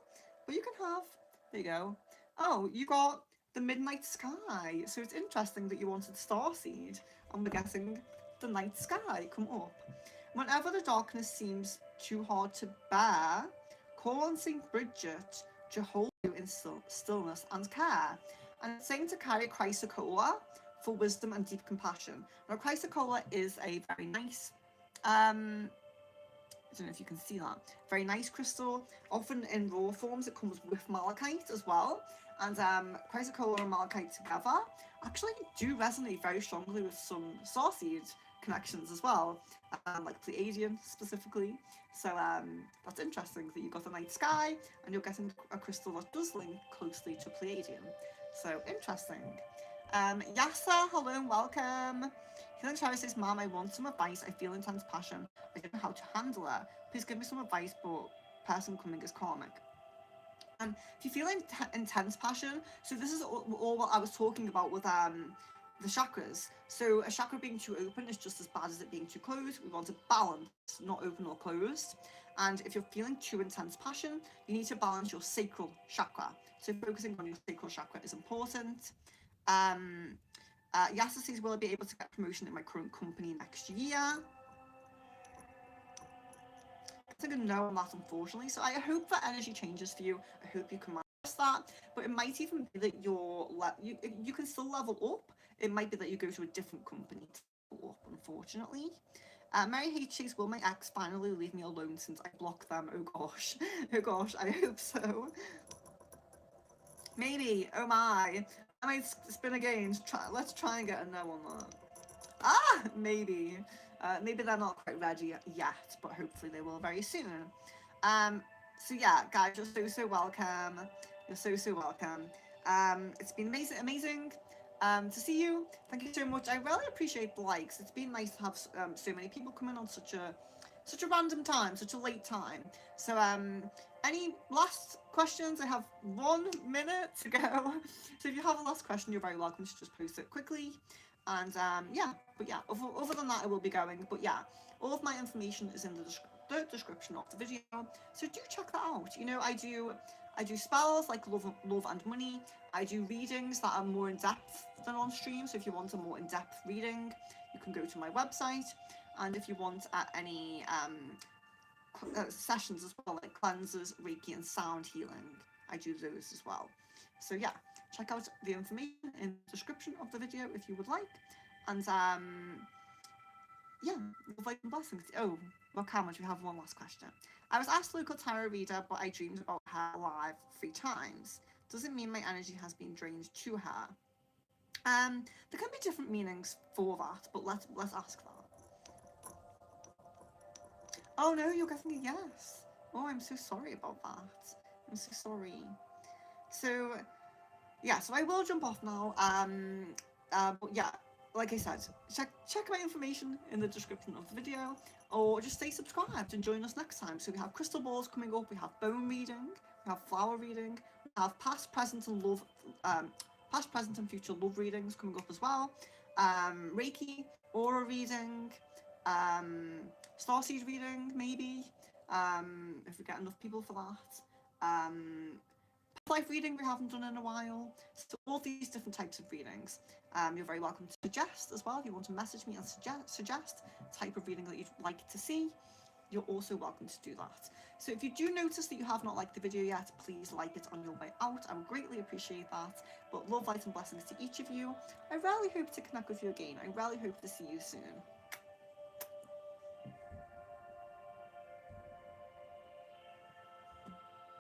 S1: But you can have. There you go. Oh, you got the midnight sky. So it's interesting that you wanted Starseed, and we're getting the night sky come up. Whenever the darkness seems too hard to bear, call on Saint Bridget to hold you in stillness and care. And it's saying to carry chrysocolla for wisdom and deep compassion. Now, chrysocolla is a very nice, I don't know if you can see that, very nice crystal. Often in raw forms, it comes with malachite as well. And chrysocolla and malachite together actually do resonate very strongly with some starseed connections as well, like Pleiadian specifically. So that's interesting that you got the night sky and you're getting a crystal that does link closely to Pleiadian. So interesting. Yasa, hello and welcome. Healing Cherry says, Mom, I want some advice. I feel intense passion. I don't know how to handle it. Please give me some advice, but person coming is karmic. And if you feel intense passion, so this is all what I was talking about with the chakras. So a chakra being too open is just as bad as it being too closed. We want to balance, not open or closed. And if you're feeling too intense passion, you need to balance your sacral chakra. So focusing on your sacral chakra is important. Yasa says, will I be able to get promotion in my current company next year? I think a no on that, unfortunately. So I hope that energy changes for you. I hope you can manifest that. But it might even be that you can still level up. It might be that you go to a different company to level up, unfortunately. Mary H says, will my ex finally leave me alone since I blocked them? Oh gosh. Oh gosh, I hope so. Maybe. Oh my. I might spin again. Let's try and get a no on that. Ah, maybe. Maybe they're not quite ready yet, but hopefully they will very soon. So yeah, guys, you're so welcome. You're so welcome. It's been amazing to see you. Thank you so much. I really appreciate the likes. It's been nice to have so many people come in on such a random time, such a late time. So any last questions? I have 1 minute to go. So if you have a last question, you're very welcome to just post it quickly. And yeah, but yeah, other than that, I will be going. But yeah, all of my information is in the description of the video, so do check that out. You know, I do spells like love and money. I do readings that are more in depth than on stream. So if you want a more in depth reading, you can go to my website. And if you want any sessions as well, like cleanses, Reiki, and sound healing, I do those as well. So yeah, check out the information in the description of the video if you would like. And yeah, love and blessings. Oh, well, Cameron, we have one last question. I was asked local tarot reader, but I dreamed about her alive 3 times. Does it mean my energy has been drained to her? There can be different meanings for that, but let's ask that. Oh no, you're getting a yes. Oh, I'm so sorry about that. I'm so sorry. So yeah, so I will jump off now. But yeah, like I said, check my information in the description of the video, or just stay subscribed and join us next time. So we have crystal balls coming up, we have bone reading, we have flower reading, we have past, present, and love, past, present, and future love readings coming up as well. Reiki, aura reading, starseed reading maybe, if we get enough people for that. life reading we haven't done in a while. So all these different types of readings. You're very welcome to suggest as well if you want to message me and suggest type of reading that you'd like to see. You're also welcome to do that. So if you do notice that you have not liked the video yet, please like it on your way out. I would greatly appreciate that. But love, light and blessings to each of you. I really hope to connect with you again. I really hope to see you soon.